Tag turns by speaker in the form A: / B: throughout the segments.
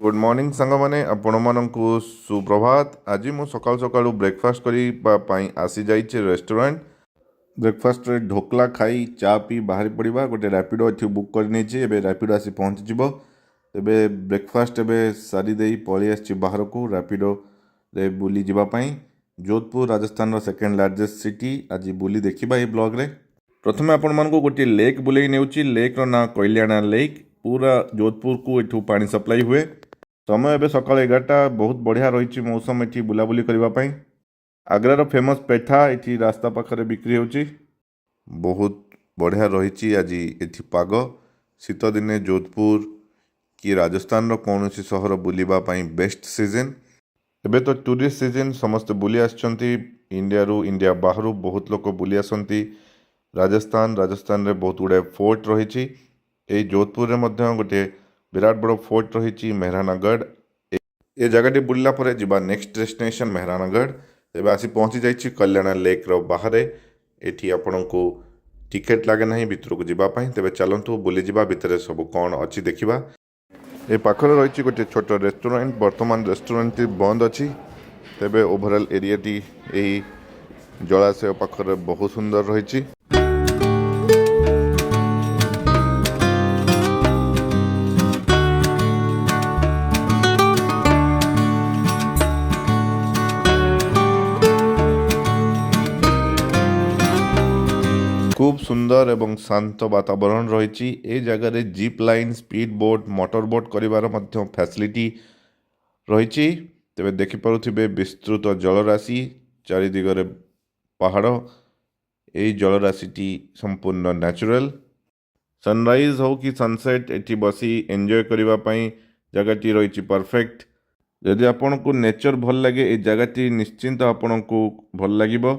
A: Good morning सांगमाने आपण मानकु सुप्रभात। आज मु सकाळु सकाळु ब्रेकफास्ट करबा पई आसी जाइछे रेस्टोरेंट। ब्रेकफास्ट रे ढोकला खाई चा पी बाहर पड़वा गोटे रैपिडो एठी बुक कर नेछि। एबे रैपिडो आसी पहुँच जिवो। तेबे ब्रेकफास्ट एबे सारी देई पळि आछि बाहर को रैपिडो रे बुली जिबा पई। जोधपुर राजस्थान रो सेकंड लार्जेस्ट सिटी आज बुली देखिबा ए ब्लॉग रे। प्रथमे आपण मानकु गोटे लेक बुलेई नेउछि। लेक रो ना कोइलियाना लेक। पूरा जोधपुर को एठू पानी सप्लाई हुए। समय एवं सकाल 11टा। बहुत बढ़िया रही मौसम ये बुलाबुली करने। आग्रार फेमस पेठा ये रास्ता पाखे बिक्री होची। बहुत बढ़िया रही आज ये पाग। शीत दिने जोधपुर कि राजस्थान रो कौन सी सहर बुलवाई बेस्ट सीजन। एबे तो टूरिस्ट सीजन समस्त बुली आछंती। इंडिया बाहर बहुत लोग बुली आसंती। राजस्थान रे बहुत गुड़े फोर्ट रही। जोधपुर रे मध्य गोटे विराट बड़ फोर्ट रही मेहरानगढ़। ये जगह बुलला पर जिबा नेक्स्ट डेस्टिनेशन मेहरानगढ़। तेज आसी पहुँची जाइए कल्याण लेक रो बाहर। एठी आपण को टिकेट लगे ना भितर को जीवाई। तेज चलतु बुली जा भितर सब कौन अच्छी देखा। ये पाखर रही गोटे छोट रेस्टोरेंट। बर्तमान रेस्टोरेंट बंद अच्छी। तेबे ओभरऑल एरिया टी यही जलाशय पाखर बहुत सुंदर रही। खूब सुंदर एवं शांत वातावरण रही। ए जगह jeep line speed boat motor boat कर फैसिलिटी रही। तेज देखिपे विस्तृत जलराशि चारिदिगरे पहाड़। यही जलराशि संपूर्ण नेचुरल। सनराइज हो कि सनसेट एटी बसी एंजॉय करने जगह रही परफेक्ट। यदि आपन को नेचर भल लगे ये जगह निश्चिंत आपन को भल लगे।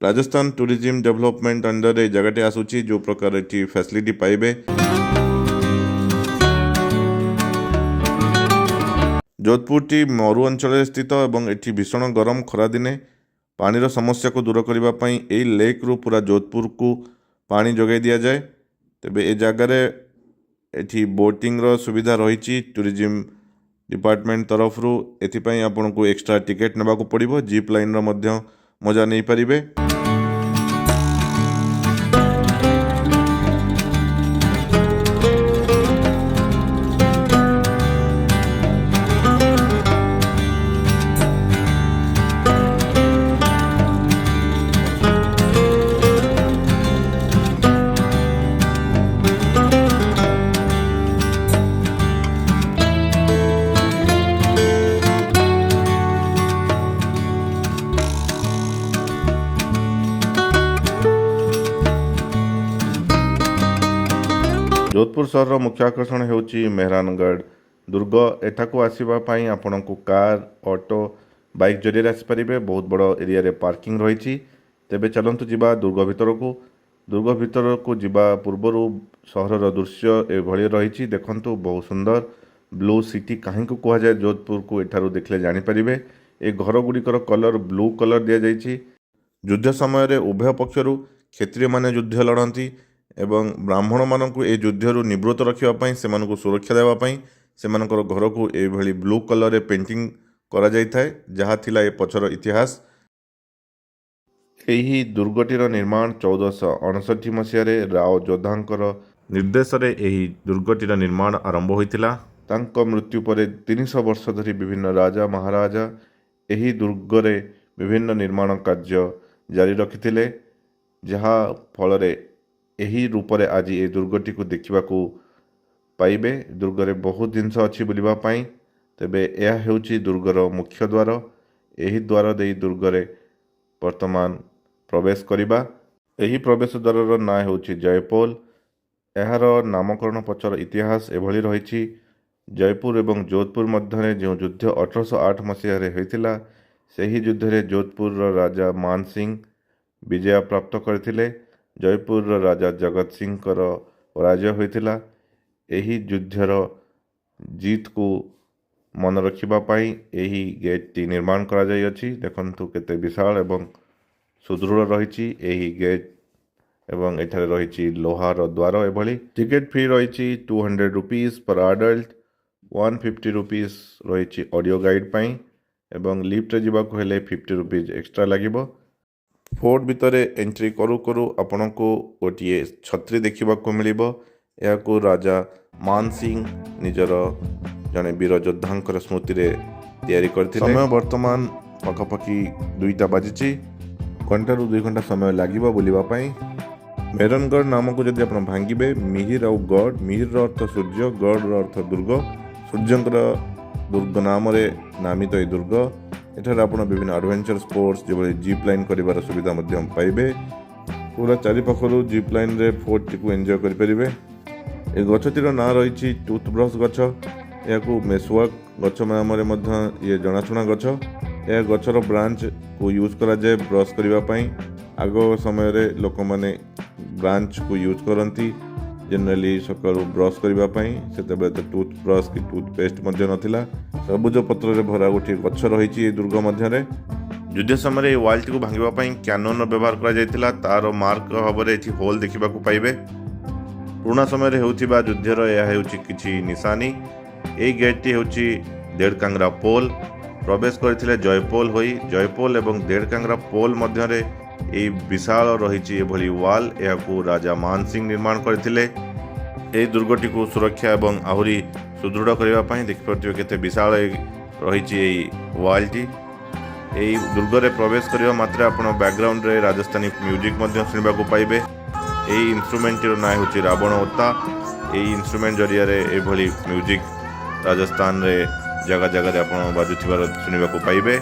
A: राजस्थान टूरिज्म डेवलपमेंट अंडर ये जगह आसूची। जो प्रकार ये फैसिलिटी पाइबे। जोधपुर टी मरु अंचल स्थित एवं एटी भीषण गरम खरा दिने पानीर समस्या को दूर करने यही लेक रु पूरा जोधपुर को पानी जोगाई दि जाए। तेबे ए जगार एटी बोटिंग रो सुविधा रही टूरिज्म डिपार्टमेंट तरफ रु। एथिपाई आपन को एक्स्ट्रा टिकेट नेबा को पड़िबो। जीप लाइन रो मध्य मजा नहीं पारिबे। जोधपुर सहर मुख्य आकर्षण होची मेहरानगढ़ दुर्ग। एठाकू आसवाई आपण को कार ऑटो बाइक जरिए आसीपारे। बहुत बड़ एरिया रे पार्किंग रही। तेबे चलतु जीवा दुर्ग भितर को। दुर्ग भितर को जीवा पूर्वर सहर दृश्य एभली रही। देखंतु बहुत सुंदर ब्लू सिटी कहीं को कह जाए जोधपुर को एठारू देखले जानीपारे। ए घर गुड़िकर कलर ब्लू कलर दि जाइए। युद्ध समय उभय पक्षर क्षत्रिय माने युद्ध लड़ती एवं ब्राह्मण मानक ए युद्धरू निवृत्त रखापी से सुरक्षा देवाई से घर को ये ब्लू कलर रे पेंटिंग करा जाय थाए। जहाँ थिला ए पछर इतिहास। यही दुर्गटीर निर्माण 1459 मसीह राव जोधांकर निर्देश रे यही दुर्गटीर निर्माण आरंभ होइतिला। तांको मृत्यु पर 300 वर्ष धरी विभिन्न राजा महाराजा यही दुर्गरे विभिन्न निर्माण कार्य जारी रखिथिले। जहाँ फल यही रूप से आज ये दुर्गटी को देखा पाइबे। दुर्गरे बहुत जिनस अच्छी बुलवाई। तेबे यह हेउची दुर्गर मुख्य द्वार। यही द्वार दे दुर्गरे वर्तमान प्रवेश करिबा। यही प्रवेश द्वार ना हेउची जयपोल। यार नामकरण पछर इतिहास एभली रही। जयपुर एवं जोधपुर मध्य जो युद्ध 1808 मसीह होइतिला सही युद्ध रे जोधपुर राजा मान सिंह विजय प्राप्त करथिले। जयपुर राजा जगत सिंह पराजय होइतिला। यही युद्धर जीत को मन रखापी यही गेट टी निर्माण करा जाय अछि। देखंतु केते विशाल एवं सुदृढ़ रही यही गेट एवं एठारे रही लोहार द्वार। एभली टिकेट फी रही 200 रुपीज पर आडल्ट 150 रुपीज रही ऑडियो गाइड पाई एवं लिफ्ट जावाक हेले 50 रुपीज एक्स्ट्रा लगिबो। फोर्ट भितर एंट्री करू करू आपण को गोटे छत्री देखा मिलिबो। याकू राजा मान सिंह निजर जड़े वीर योद्धा स्मृति रे तैयारी करथिले। समय वर्तमान पखापाखि 2टा बाजिची। घंटा रु 2 घंटा समय लगिबो बुलिबा पई। मेहरनगढ़ नाम को जदि आपण भांगिबे मिहिर आउ गढ़, मिहिर अर्थ सूर्य, गढ़ अर्थ दुर्ग, सूर्यंकर दुर्ग नाम रे नामित ए दुर्ग। एठार आपण विभिन्न एडवेंचर स्पोर्ट्स जो जीप लाइन कर सुविधा पाइबे। पूरा चारिपाखर जीप लाइन रे फोर्ट को एंजॉय करें। ए गछटीर ना रही टूथब्रश गछ। या मेसुआक गछ नाम ये जनाशुना गछ। यह गछर ब्रांच को यूज करा जाए ब्रश करने। आग समय रे लोक माने ब्रांच को यूज करती जनरली सकाळु ब्रश करने से टूथब्रश कि टूथपेस्ट नथिला। सबुज पत्र रे भरा गोटे गछ रही दुर्ग मध्य। युद्ध समय वाल टी को भांगापी क्यानोन व्यवहार करा तार मार्क भाव में होल देखा पाइबे। पुराना समय होउथिबा युद्धर यह किछि निशानी। यही गेटटी होउछि देड़कांगरा पोल। प्रवेश करथिले जयपोल होई। जयपोल एवं देड़कांगरा पोल मध्यरे ए विशाल रही एभली वाल। यहाकू राजा मान सिंह निर्माण करथिले। ए दुर्गटी को सुरक्षा एवं आहुरी सुदृढ़ करने देखिए केते विशाल रही वालटी। यही दुर्ग रे प्रवेश करने मात्रे आपण बैकग्राउंड रे राजस्थानी म्यूजिक शुणा पाइबे। यही इन्स्ट्रुमेंट ना हूँ रावण ओता। यही इन्स्ट्रुमेंट जरिया एभली म्यूजिक राजस्थान रे जगह जगह आप बाजुथिबार शुणा पाइबे।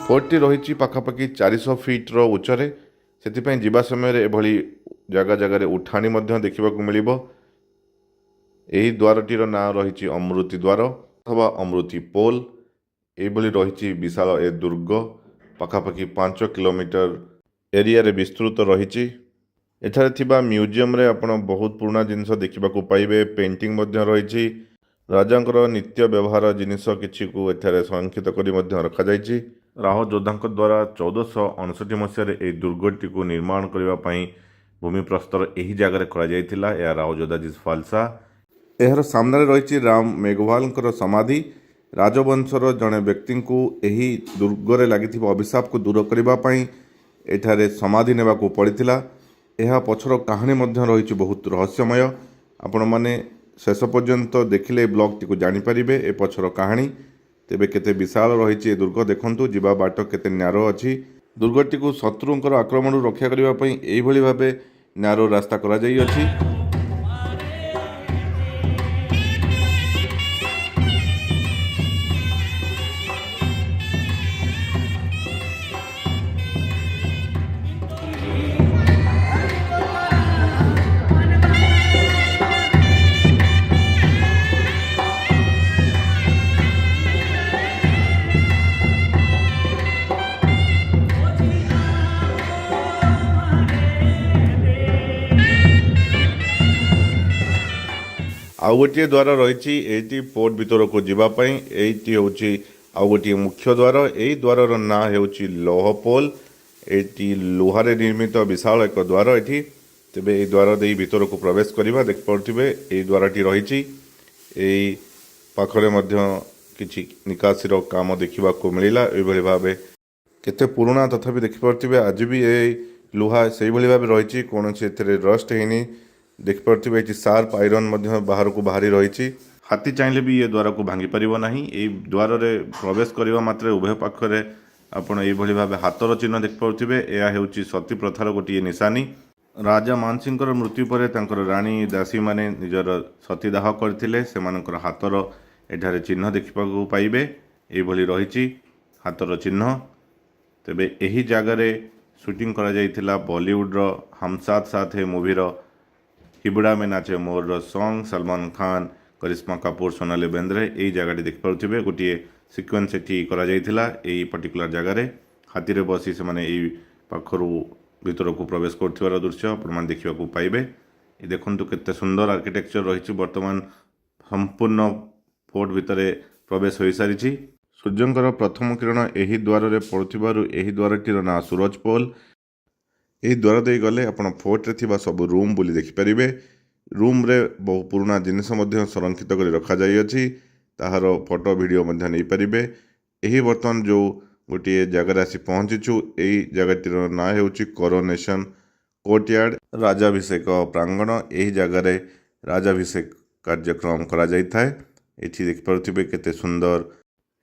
A: फोर्टटी रही पाखापाखि 400 फीट उच्चरे। से जीवा समय एभली जगह जगह उठाणी देखा मिलिबो। यही द्वारटीर ना रही अमृति द्वार अथवा अमृति पोल। यही रही विशाल ए दुर्ग पाखापाखि 5 किलोमीटर एरिया रे विस्तृत रही। एठारे थिबा म्यूजियम रे आपण बहुत पुराना जिनस देखा पाइबे। पेंटिंग रही राजांकर नित्य व्यवहार जिनिस किछि को एठारे संरक्षित करी रखा जाइछि। राह योद्धा द्वारा 1459 मसीह यह दुर्गटी को निर्माण करने भूमि प्रस्तर यही जगह करा राव जोधाजी फालसा। यार सामने रही राम मेघवाल समाधि। राजवंशर जड़े व्यक्ति को यही दुर्गरे लगी अभिशाप को दूर करने एठारे समाधि नेबा को पड़ता। यह पछर कहानी रही बहुत रहस्यमय। आपण मैंने शेष पर्यंत देखिले ब्लॉग टी को जानीपर ए पछर कहानी। तेबे केते विशाल रही दुर्ग देखंतु। जीवा बाट केते न्यारो अच्छी। दुर्गटी को शत्रुंकर आक्रमण रक्षा करने यही भाव न्यारो रास्ता करा जाई अछि। आउ गोटे द्वार रही ये पोर्ट भीतर को जीवाई। ये हूँ आउ गोटे मुख्य द्वार। यही द्वार ना हूँ लौह पोल। ये लुहार निर्मित विशाल एक द्वार ये। तेबे ये द्वार दे भीतर को प्रवेश करवा देख पारे ये द्वारटी रही। यही पाखरे किछि निकासी काम देखा मिलला। ये भाव केते पुराना तथापि देखिपे आज भी ये लुहा से भाव रही। कौन से रस्ट है देखिपे ये शार्प आयरन बाहर को बाहरी रही। हाथी चाहिए भी ये द्वार को भांगी पार ना। ये द्वार रे प्रवेश करने मात्रे उभय पाखरे आपड़ ये भाव हाथर चिन्ह देखिपे। यह हूँ सती प्रथार गोटे निशानी। ରାଜା ମାନସିଂହଙ୍କର ମୃତ୍ୟୁ ପରେ ତାଙ୍କର ରାଣୀ ଦାସୀମାନେ ନିଜର ସତୀଦାହ କରିଥିଲେ। ସେମାନଙ୍କର ହାତର ଏଠାରେ ଚିହ୍ନ ଦେଖିବାକୁ ପାଇବେ। ଏଇଭଳି ରହିଛି ହାତର ଚିହ୍ନ। ତେବେ ଏହି ଜାଗାରେ ସୁଟିଂ କରାଯାଇଥିଲା ବଲିଉଡ଼ର ହମ୍ ସାଥ୍ ସାଥ୍ ହେ ମୁଭିର ହିବଡ଼ା ମେ ନାଚେ ମୋରର ସଙ୍ଗ୍। ସଲମାନ ଖାନ୍, କରିଶ୍ମା କାପୁର, ସୋନାଲି ବେନ୍ଦ୍ରେ ଏହି ଜାଗାଟି ଦେଖିପାରୁଥିବେ। ଗୋଟିଏ ସିକ୍ୱେନ୍ସ ଏଠି କରାଯାଇଥିଲା ଏହି ପର୍ଟିକୁଲାର ଜାଗାରେ। ହାତୀରେ ବସି ସେମାନେ ଏହି ପାଖରୁ ଭିତରକୁ ପ୍ରବେଶ କରୁଥିବାର ଦୃଶ୍ୟ ଆପଣମାନେ ଦେଖିବାକୁ ପାଇବେ। ଦେଖନ୍ତୁ କେତେ ସୁନ୍ଦର ଆର୍କିଟେକ୍ଚର ରହିଛି। ବର୍ତ୍ତମାନ ସମ୍ପୂର୍ଣ୍ଣ ଫୋର୍ଟ ଭିତରେ ପ୍ରବେଶ ହୋଇସାରିଛି। ସୂର୍ଯ୍ୟଙ୍କର ପ୍ରଥମ କିରଣ ଏହି ଦ୍ୱାରରେ ପଡ଼ୁଥିବାରୁ ଏହି ଦ୍ୱାରଟିର ନାଁ ସୁରଜ ପୋଲ। ଏହି ଦ୍ୱାର ଦେଇ ଗଲେ ଆପଣ ଫୋର୍ଟରେ ଥିବା ସବୁ ରୁମ୍ ବୋଲି ଦେଖିପାରିବେ। ରୁମ୍ରେ ବହୁ ପୁରୁଣା ଜିନିଷ ମଧ୍ୟ ସଂରକ୍ଷିତ କରି ରଖାଯାଇଅଛି। ତାହାର ଫଟୋ ଭିଡ଼ିଓ ମଧ୍ୟ ନେଇପାରିବେ। ଏହି ବର୍ତ୍ତମାନ ଯେଉଁ ଗୋଟିଏ ଜାଗାରେ ଆସି ପହଞ୍ଚିଛୁ, ଏହି ଜାଗାଟିର ନାଁ ହେଉଛି କରୋନେସନ୍ କୋର୍ଟୟାର୍ଡ଼, ରାଜାଭିଷେକ ପ୍ରାଙ୍ଗଣ। ଏହି ଜାଗାରେ ରାଜାଭିଷେକ କାର୍ଯ୍ୟକ୍ରମ କରାଯାଇଥାଏ। ଏଠି ଦେଖିପାରୁଥିବେ କେତେ ସୁନ୍ଦର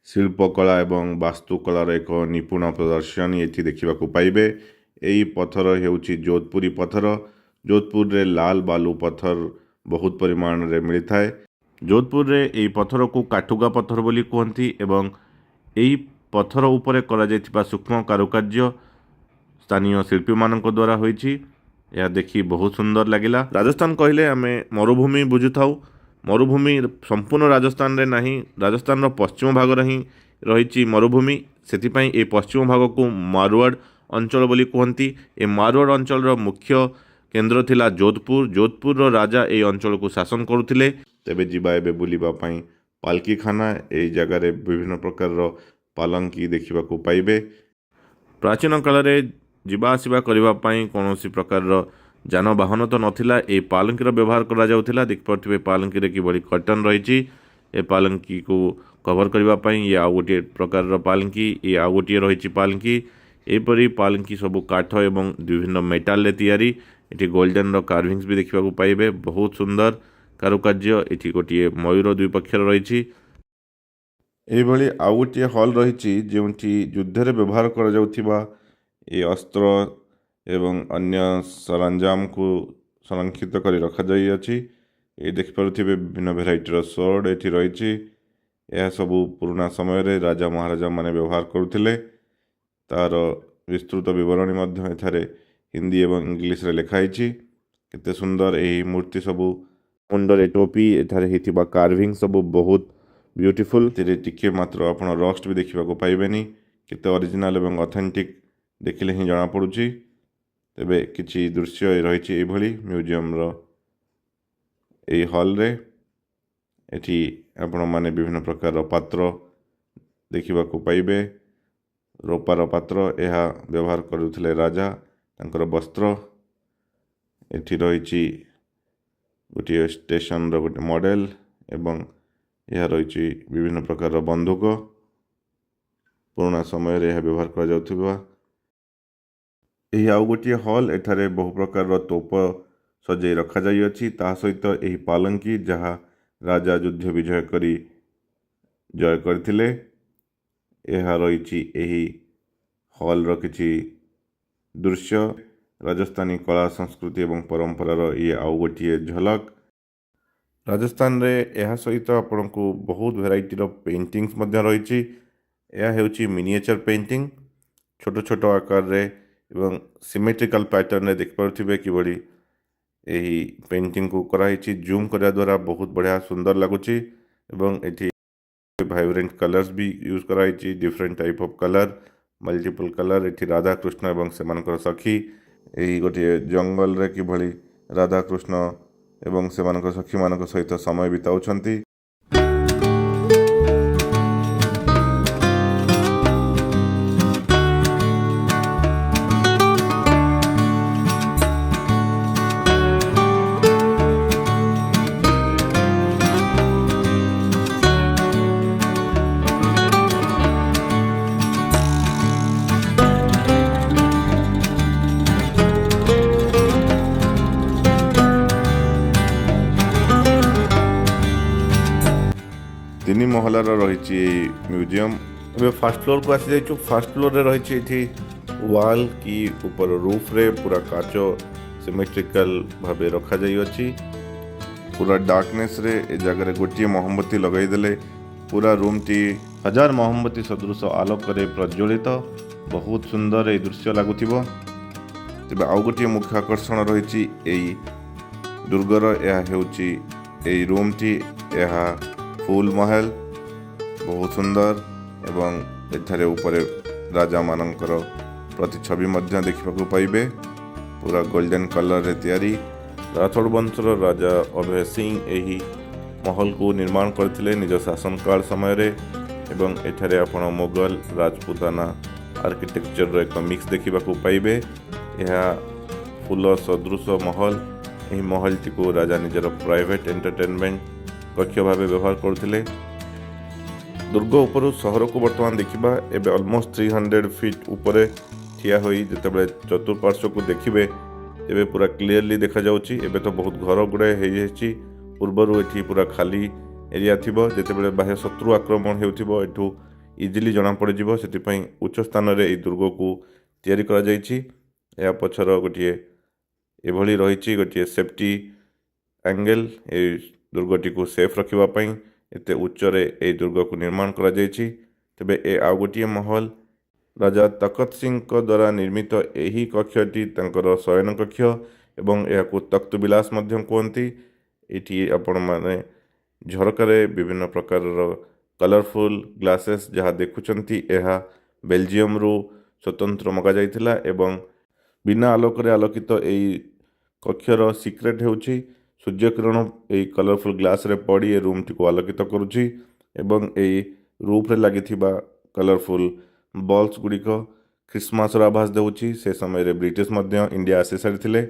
A: ଶିଳ୍ପକଳା ଏବଂ ବାସ୍ତୁକଳାର ଏକ ନିପୁଣ ପ୍ରଦର୍ଶନୀ ଏଠି ଦେଖିବାକୁ ପାଇବେ। ଏହି ପଥର ହେଉଛି ଯୋଧପୁରୀ ପଥର। ଯୋଧପୁରରେ ଲାଲ ବାଲୁ ପଥର ବହୁତ ପରିମାଣରେ ମିଳିଥାଏ। ଯୋଧପୁରରେ ଏହି ପଥରକୁ କାଠୁଗା ପଥର ବୋଲି କୁହନ୍ତି ଏବଂ ଏହି ପଥର ଉପରେ କରାଯାଇଥିବା ସୂକ୍ଷ୍ମ କାରୁକାର୍ଯ୍ୟ ସ୍ଥାନୀୟ ଶିଳ୍ପୀମାନଙ୍କ ଦ୍ୱାରା ହୋଇଛି। ଏହା ଦେଖି ବହୁତ ସୁନ୍ଦର ଲାଗିଲା। ରାଜସ୍ଥାନ କହିଲେ ଆମେ ମରୁଭୂମି ବୁଝୁଥାଉ। ମରୁଭୂମି ସମ୍ପୂର୍ଣ୍ଣ ରାଜସ୍ଥାନରେ ନାହିଁ। ରାଜସ୍ଥାନର ପଶ୍ଚିମ ଭାଗରେ ହିଁ ରହିଛି ମରୁଭୂମି। ସେଥିପାଇଁ ଏ ପଶ୍ଚିମ ଭାଗକୁ ମାରୱାଡ଼ ଅଞ୍ଚଳ ବୋଲି କୁହନ୍ତି। ଏ ମାରୱାଡ଼ ଅଞ୍ଚଳର ମୁଖ୍ୟ କେନ୍ଦ୍ର ଥିଲା ଯୋଧପୁର। ଯୋଧପୁରର ରାଜା ଏହି ଅଞ୍ଚଳକୁ ଶାସନ କରୁଥିଲେ। ତେବେ ଯିବା ଏବେ ବୁଲିବା ପାଇଁ ପାଲକିଖାନା। ଏହି ଜାଗାରେ ବିଭିନ୍ନ ପ୍ରକାରର ପାଲଙ୍କି ଦେଖିବାକୁ ପାଇବେ। ପ୍ରାଚୀନ କାଳରେ ଯିବା ଆସିବା କରିବା ପାଇଁ କୌଣସି ପ୍ରକାରର ଯାନବାହନ ତ ନଥିଲା। ଏହି ପାଲଙ୍କିର ବ୍ୟବହାର କରାଯାଉଥିଲା। ଦେଖିପାରୁଥିବେ ପାଲଙ୍କିରେ କିଭଳି କର୍ଟନ ରହିଛି। ଏ ପାଲଙ୍କିକୁ କଭର କରିବା ପାଇଁ ଇଏ ଆଉ ଗୋଟିଏ ପ୍ରକାରର ପାଲଙ୍କି, ଇଏ ଆଉ ଗୋଟିଏ ରହିଛି ପାଲଙ୍କି। ଏହିପରି ପାଲଙ୍କି ସବୁ କାଠ ଏବଂ ବିଭିନ୍ନ ମେଟାଲରେ ତିଆରି। ଏଠି ଗୋଲ୍ଡେନର କାର୍ଭିଂସ ବି ଦେଖିବାକୁ ପାଇବେ। ବହୁତ ସୁନ୍ଦର କାରୁକାର୍ଯ୍ୟ। ଏଠି ଗୋଟିଏ ମୟୂର ଦୁଇ ପକ୍ଷରେ ରହିଛି। ଏହିଭଳି ଆଉ ଗୋଟିଏ ହଲ୍ ରହିଛି ଯେଉଁଠି ଯୁଦ୍ଧରେ ବ୍ୟବହାର କରାଯାଉଥିବା ଏ ଅସ୍ତ୍ର ଏବଂ ଅନ୍ୟ ସରଞ୍ଜାମକୁ ସଂରକ୍ଷିତ କରି ରଖାଯାଇଅଛି। ଏ ଦେଖିପାରୁଥିବେ ବିଭିନ୍ନ ଭେରାଇଟିର ସୋର୍ଡ଼ ଏଠି ରହିଛି। ଏହା ସବୁ ପୁରୁଣା ସମୟରେ ରାଜା ମହାରାଜା ମାନେ ବ୍ୟବହାର କରୁଥିଲେ। ତାର ବିସ୍ତୃତ ବିବରଣୀ ମଧ୍ୟ ଏଠାରେ ହିନ୍ଦୀ ଏବଂ ଇଂଲିଶରେ ଲେଖା ହେଇଛି। କେତେ ସୁନ୍ଦର ଏହି ମୂର୍ତ୍ତି ସବୁ। ମୁଣ୍ଡରେ ଟୋପି, ଏଠାରେ ହେଇଥିବା କାର୍ଭିଂ ସବୁ ବହୁତ ବ୍ୟୁଟିଫୁଲ। ଏଥିରେ ଟିକେ ମାତ୍ର ଆପଣ ରଷ୍ଟ ବି ଦେଖିବାକୁ ପାଇବେନି। କେତେ ଅରିଜିନାଲ ଏବଂ ଅଥେଣ୍ଟିକ ଦେଖିଲେ ହିଁ ଜଣାପଡ଼ୁଛି। ତେବେ କିଛି ଦୃଶ୍ୟ ରହିଛି ଏଇଭଳି ମ୍ୟୁଜିୟମର ଏହି ହଲ୍ରେ। ଏଠି ଆପଣମାନେ ବିଭିନ୍ନ ପ୍ରକାରର ପାତ୍ର ଦେଖିବାକୁ ପାଇବେ। ରୂପାର ପାତ୍ର, ଏହା ବ୍ୟବହାର କରୁଥିଲେ ରାଜା। ତାଙ୍କର ବସ୍ତ୍ର ଏଠି ରହିଛି ଗୋଟିଏ ଷ୍ଟେସନର ଗୋଟେ ମଡ଼େଲ ଏବଂ ଏହା ରହିଛି ବିଭିନ୍ନ ପ୍ରକାରର ବନ୍ଧୁକ। ପୁରୁଣା ସମୟରେ ଏହା ବ୍ୟବହାର କରାଯାଉଥିବା। ଏହି ଆଉ ଗୋଟିଏ ହଲ୍, ଏଠାରେ ବହୁ ପ୍ରକାରର ତୋପ ସଜେଇ ରଖାଯାଇଅଛି। ତାହା ସହିତ ଏହି ପାଲଙ୍କି ଯାହା ରାଜା ଯୁଦ୍ଧ ବିଜୟ କରି ଜୟ କରିଥିଲେ। ଏହା ରହିଛି ଏହି ହଲ୍ର କିଛି ଦୃଶ୍ୟ। ରାଜସ୍ଥାନୀ କଳା ସଂସ୍କୃତି ଏବଂ ପରମ୍ପରାର ଇଏ ଆଉ ଗୋଟିଏ ଝଲକ। ରାଜସ୍ଥାନରେ ଏହା ସହିତ ଆପଣଙ୍କୁ ବହୁତ ଭେରାଇଟିର ପେଣ୍ଟିଙ୍ଗସ୍ ମଧ୍ୟ ରହିଛି। ଏହା ହେଉଛି ମିନିଏଚର ପେଣ୍ଟିଂ। ଛୋଟ ଛୋଟ ଆକାରରେ ଏବଂ ସିମେଟ୍ରିକାଲ ପ୍ୟାଟର୍ନରେ ଦେଖିପାରୁଥିବେ କିଭଳି ଏହି ପେଣ୍ଟିଂକୁ କରାହେଇଛି। ଜୁମ୍ କରିବା ଦ୍ୱାରା ବହୁତ ବଢ଼ିଆ ସୁନ୍ଦର ଲାଗୁଛି ଏବଂ ଏଠି ଭାଇବ୍ରେଣ୍ଟ କଲର୍ସ ବି ୟୁଜ୍ କରାହେଇଛି। Different type of colour, multiple colour. ଏଠି ରାଧାକୃଷ୍ଣ ଏବଂ ସେମାନଙ୍କର ସଖୀ ଏହି ଗୋଟିଏ ଜଙ୍ଗଲରେ କିଭଳି ରାଧାକୃଷ୍ଣ ଏବଂ ସେମାନଙ୍କ ସଖୀମାନଙ୍କ ସହିତ ସମୟ ବିତାଉଛନ୍ତି। ତିନି ମହଲାର ରହିଛି ଏହି ମ୍ୟୁଜିୟମ୍। ଏବେ ଫାର୍ଷ୍ଟ ଫ୍ଲୋରକୁ ଆସିଯାଇଛୁ। ଫାର୍ଷ୍ଟ ଫ୍ଲୋରରେ ରହିଛି ଏଠି ୱାଲ୍ କି ଉପର ରୁଫ୍ରେ ପୁରା କାଚ सिमेट्रिकल भाव रखा जाइए। पूरा डार्कनेस रे ए जगह गोटे मोहम्बती लगईदे पूरा रूम टी 1000 मोहम्बती सदृश आलोक प्रज्वलित बहुत सुंदर ये दृश्य लगुथिबो। तेबे आउ गोटे मुख्य आकर्षण रही दुर्गर यह हेउची एई रूम टी यह फूल महल बहुत सुंदर एवं एठारे ऊपर राजा मानकर प्रतिछवि मध्य देखा पाइबे। पूरा गोल्डन कलर रे तैयारी राठौड़ वंशर राजा अभय सिंह यही महल को निर्माण करथिले निज शासन काल समय रे एवं एठारे आपण मुगल राजपूताना आर्किटेक्चर रो एक मिक्स देखा पाइबे। यह फूल सदृश महल यही महल टी को राजा निजर प्राइवेट एंटरटेनमेंट कक्ष भाव व्यवहार करथिले। दुर्ग उपरू सहर को बर्तमान देखिबा एबे ऑलमोस्ट 300 फीट ऊपर ठिया होई जेतेबेले चतुर्पार्श्व को देखिबे एबे पूरा क्लियरली देखा जाउची। एबे तो बहुत घर गुड़े हो जाइए पूर्वर एठी पूरा खाली एरिया थिबो जेतेबेले बाह्य शत्रु आक्रमण हेउथिबो एठू इजिली जना पड़ जिवो। सेति उच्च स्थान रे ए दुर्ग को तैयारी करा जाइछि। या पछर गोटे एभली रही गोटे सेफ्टी एंगल ए दुर्गटी को सेफ रखिबा पई एते उच्चरे ए दुर्ग को निर्माण करा जाइछि। तबे ए आउ गोटे महल राजा तखत सिंह द्वारा निर्मित यही कक्षटी तांकर शयन कक्ष एवं यह तख्त बिलास मध्यम कहती। ये आपण माने झरकारे विभिन्न प्रकार कलरफुल ग्लासेस जहाँ देखुंती यह बेल्जियम रू स्वतंत्र मगा जाइथिला एवं बिना आलोक आलोकित यही कक्षर सिक्रेट हेउछि सूर्य किरण यही कलरफुल ग्लास रे पड़ी ए रूम टी को आलोकित करुछि एवं यही रूफ रे लागिथिबा कलरफुल बल्ब्स गुड़िक क्रिसमस आभास देउछि। से समय रे ब्रिटिश मध्य इंडिया आसी सारिथिले।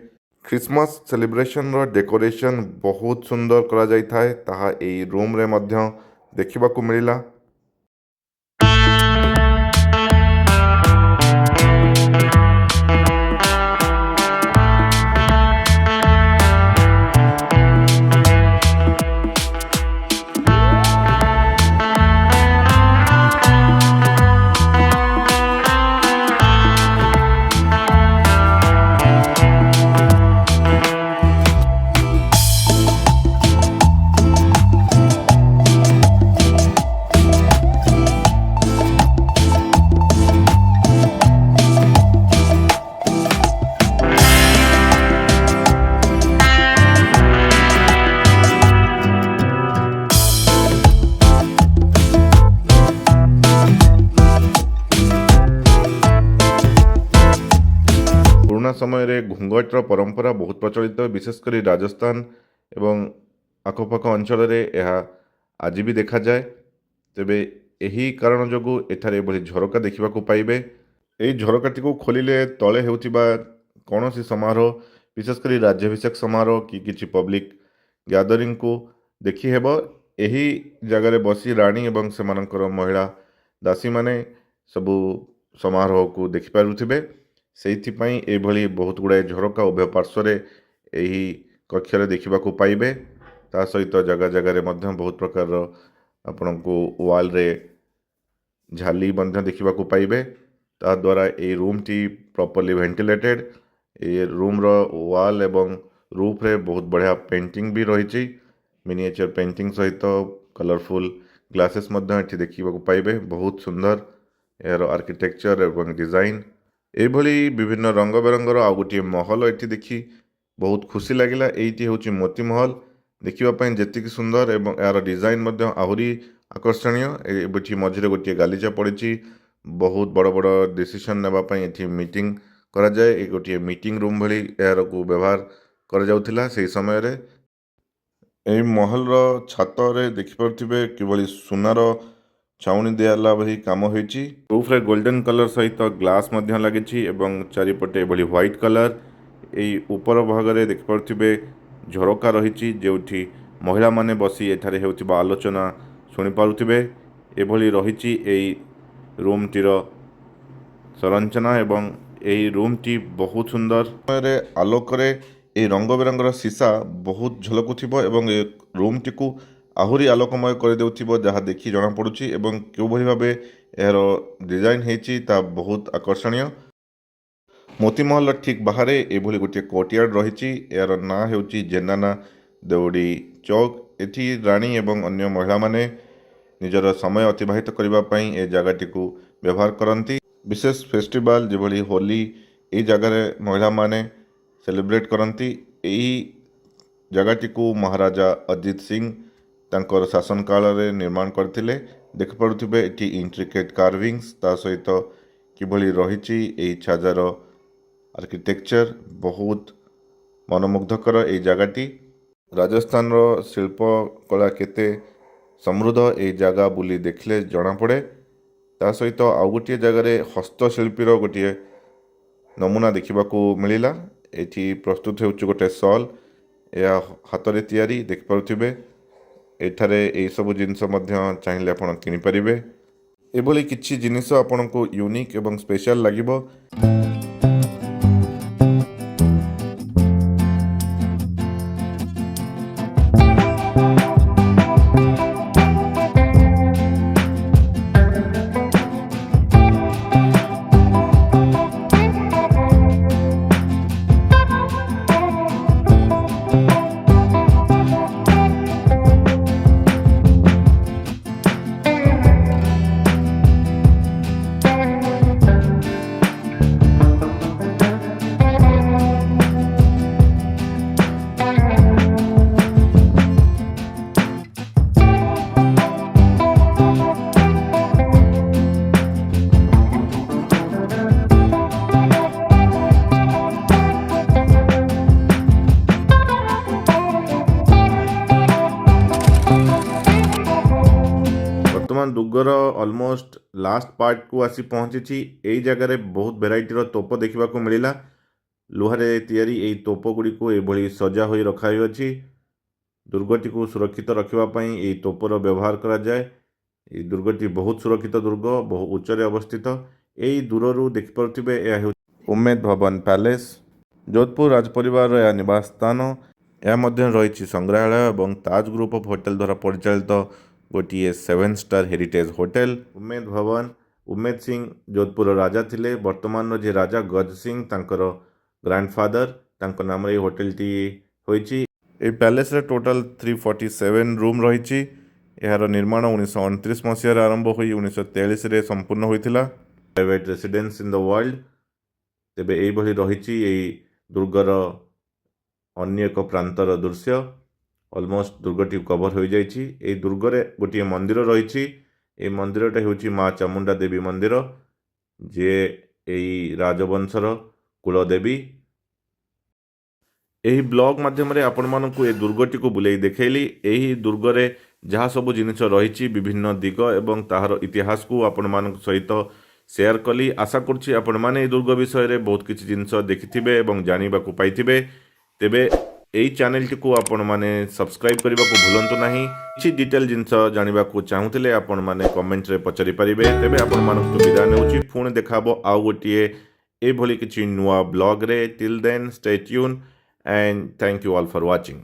A: क्रिसमस सेलिब्रेशन रो डेकोरेशन बहुत सुंदर करा जाय थाए ताहा एई रूम रे मध्य देखिबा को मिलिला। पुराना समय रे घुंघटर परंपरा बहुत प्रचलित विशेषकर राजस्थान एवं आखपाख अंचल रे यह आज भी देखा जाए। तेबे यही कारण जोगु एठारे एभली झरका देखा पाइबे। यही झरकाटी को खोलिले तले हेउथिबा कौनसी समारोह विशेषकर राज्याभिषेक समारोह कि किछि पब्लिक गैदरिंग को देखि हेबो। यही जगह बसी रानी एवं सेमानकर महिला दासी माने सबू समारोह को देखि पारुथिबे। सेइथिपाई एभली बहुत गुड़ाए झरका उभय पार्श्व यही कक्षर देखा पाइबे। ता सहित जगह जगह मध्य बहुत प्रकार आपण को वाल रे झाली मध्य देखा पाइबे। ता द्वारा ये रूम टी प्रॉपर्ली वेंटिलेटेड। ये रूम रो वाल एवं रूफ रे बहुत बढ़िया पेंटिंग भी रही मिनिएचर पेंटिंग सहित कलरफुल ग्लासेस मध्य एठी देखा पाइबे। बहुत सुंदर यार आर्किटेक्चर एवं डिजाइन एभली विभिन्न रंग बेरंगर आउ गोटे महल एठी देखी बहुत खुशी लगिला। एइटी होची मोती महल देखिबा जेतिक सुंदर एवं यार डिजाइन मध्य आहुरी आकर्षणीय। एठी मझिरे गोटे गालीचा पड़ी बहुत बड़ बड़ डिसीजन नेबापी एठी मीटिंग करा जाए। ए गोटे मीटिंग रूम भली यार को व्यवहार करा जाउथिला। सेही समय रे एई महल रो छात रे देखि परथिबे किबळी सुनार छाउनी दियाला भली काम होईची। रूफ रे गोल्डन कलर सहित ग्लास मध्य लागिची एवं चारिपटे भली व्हाइट कलर। एई ऊपर भाग रे देखि परथिबे झरका रहिची जेउठी महिला माने बसी एठारे हेउथिबा आलोचना सुनि पारुथिबे। एभली रहिची एई रूम टीर संरचना एवं एई रूम टी बहुत सुंदर रे आलोक रे ए रंग बेरंगर सीसा बहुत झलकुथिबो एवं ए रूम टी को आहुरी आलोकमय कर देउथिबो जहाँ देखि जना पड़ुछि एवं केउ भली भाबे एहर डिजाइन हेछि ता बहुत आकर्षणीय। ମୋତିମହଲ ଠିକ୍ ବାହାରେ ଏଭଳି ଗୋଟିଏ କୋର୍ଟୟାର୍ଡ ରହିଛି। ଏହାର ନାଁ ହେଉଛି ଜେନାନା ଦେଉଡ଼ି ଚୌକ। ଏଠି ରାଣୀ ଏବଂ ଅନ୍ୟ ମହିଳାମାନେ ନିଜର ସମୟ ଅତିବାହିତ କରିବା ପାଇଁ ଏ ଜାଗାଟିକୁ ବ୍ୟବହାର କରନ୍ତି। ବିଶେଷ ଫେଷ୍ଟିଭାଲ ଯେଭଳି ହୋଲି ଏହି ଜାଗାରେ ମହିଳାମାନେ ସେଲିବ୍ରେଟ୍ କରନ୍ତି। ଏହି ଜାଗାଟିକୁ ମହାରାଜା ଅଜିତ ସିଂ ତାଙ୍କର ଶାସନ କାଳରେ ନିର୍ମାଣ କରିଥିଲେ। ଦେଖିପାରୁଥିବେ ଏଠି ଇଣ୍ଟ୍ରିକେଟ୍ କାର୍ଭିଂସ୍, ତା ସହିତ କିଭଳି ରହିଛି ଏହି ଛାଜାର ଆର୍କିଟେକ୍ଚର, ବହୁତ ମନମୁଗ୍ଧକର ଏହି ଜାଗାଟି। ରାଜସ୍ଥାନର ଶିଳ୍ପକଳା କେତେ ସମୃଦ୍ଧ ଏହି ଜାଗା ବୁଲି ଦେଖିଲେ ଜଣାପଡ଼େ। ତା ସହିତ ଆଉ ଗୋଟିଏ ଜାଗାରେ ହସ୍ତଶିଳ୍ପୀର ଗୋଟିଏ ନମୁନା ଦେଖିବାକୁ ମିଳିଲା। ଏଠି ପ୍ରସ୍ତୁତ ହେଉଛି ଗୋଟେ ସଲ୍, ଏହା ହାତରେ ତିଆରି। ଦେଖିପାରୁଥିବେ ଏଠାରେ ଏହିସବୁ ଜିନିଷ ମଧ୍ୟ ଚାହିଁଲେ ଆପଣ କିଣିପାରିବେ। ଏଭଳି କିଛି ଜିନିଷ ଆପଣଙ୍କୁ ୟୁନିକ୍ ଏବଂ ସ୍ପେଶାଲ ଲାଗିବ। ବର୍ତ୍ତମାନ ଦୁର୍ଗର ଅଲମୋଷ୍ଟ ଲାଷ୍ଟ ପାର୍ଟକୁ ଆସି ପହଞ୍ଚିଛି। ଏହି ଜାଗାରେ ବହୁତ ଭେରାଇଟିର ତୋପ ଦେଖିବାକୁ ମିଳିଲା। ଲୁହାରେ ତିଆରି ଏହି ତୋପ ଗୁଡ଼ିକୁ ଏଭଳି ସଜା ହୋଇ ରଖାଯାଇଅଛି। ଦୁର୍ଗଟିକୁ ସୁରକ୍ଷିତ ରଖିବା ପାଇଁ ଏହି ତୋପର ବ୍ୟବହାର କରାଯାଏ। ଏହି ଦୁର୍ଗଟି ବହୁତ ସୁରକ୍ଷିତ ଦୁର୍ଗ, ବହୁ ଉଚ୍ଚରେ ଅବସ୍ଥିତ। ଏହି ଦୂରରୁ ଦେଖିପାରୁଥିବେ ଏହା ହେଉଛି ଉମେଦ ଭବନ ପ୍ୟାଲେସ୍। ଯୋଧପୁର ରାଜପରିବାରର ଏହା ନିବାସ ସ୍ଥାନ। ଏହା ମଧ୍ୟରେ ରହିଛି ସଂଗ୍ରହାଳୟ ଏବଂ ତାଜ ଗ୍ରୁପ ଅଫ୍ ହୋଟେଲ ଦ୍ୱାରା ପରିଚାଳିତ ଗୋଟିଏ 7 ଷ୍ଟାର ହେରିଟେଜ୍ ହୋଟେଲ। ଉମେଦ ଭବନ, ଉମେଦ ସିଂ ଯୋଧପୁରର ରାଜା ଥିଲେ। ବର୍ତ୍ତମାନର ଯେ ରାଜା ଗଜ ସିଂ ତାଙ୍କର ଗ୍ରାଣ୍ଡଫାଦର, ତାଙ୍କ ନାମରେ ଏହି ହୋଟେଲଟି ହୋଇଛି। ଏହି ପ୍ୟାଲେସରେ ଟୋଟାଲ 347 ରୁମ୍ ରହିଛି। ଏହାର ନିର୍ମାଣ 1929 ମସିହାରେ ଆରମ୍ଭ ହୋଇ 1943ରେ ସମ୍ପୂର୍ଣ୍ଣ ହୋଇଥିଲା। Private residence in the world. ତେବେ ଏଇଭଳି ରହିଛି ଏହି ଦୁର୍ଗର ଅନ୍ୟ ଏକ ପ୍ରାନ୍ତର ଦୃଶ୍ୟ। ଅଲମୋଷ୍ଟ ଦୁର୍ଗଟି କଭର ହୋଇଯାଇଛି। ଏହି ଦୁର୍ଗରେ ଗୋଟିଏ ମନ୍ଦିର ରହିଛି। ଏହି ମନ୍ଦିରଟା ହେଉଛି ମା ଚାମୁଣ୍ଡା ଦେବୀ ମନ୍ଦିର, ଯିଏ ଏହି ରାଜବଂଶର କୁଳଦେବୀ। ଏହି ବ୍ଲଗ ମାଧ୍ୟମରେ ଆପଣମାନଙ୍କୁ ଏ ଦୁର୍ଗଟିକୁ ବୁଲେଇ ଦେଖେଇଲି। ଏହି ଦୁର୍ଗରେ ଯାହା ସବୁ ଜିନିଷ ରହିଛି, ବିଭିନ୍ନ ଦିଗ ଏବଂ ତାହାର ଇତିହାସକୁ ଆପଣମାନଙ୍କ ସହିତ ସେୟାର କଲି। ଆଶା କରୁଛି ଆପଣମାନେ ଏହି ଦୁର୍ଗ ବିଷୟରେ ବହୁତ କିଛି ଜିନିଷ ଦେଖିଥିବେ ଏବଂ ଜାଣିବାକୁ ପାଇଥିବେ। ତେବେ ଏହି ଚ୍ୟାନେଲଟିକୁ ଆପଣମାନେ ସବସ୍କ୍ରାଇବ୍ କରିବାକୁ ଭୁଲନ୍ତୁ ନାହିଁ। କିଛି ଡିଟେଲ ଜିନିଷ ଜାଣିବାକୁ ଚାହୁଁଥିଲେ ଆପଣମାନେ କମେଣ୍ଟରେ ପଚାରି ପାରିବେ। ତେବେ ଆପଣମାନଙ୍କୁ ବିଦାୟ ନେଉଛି। ପୁଣି ଦେଖାହବ ଆଉ ଗୋଟିଏ ଏଭଳି କିଛି ନୂଆ ବ୍ଲଗରେ। Till then stay tuned and thank you all for watching.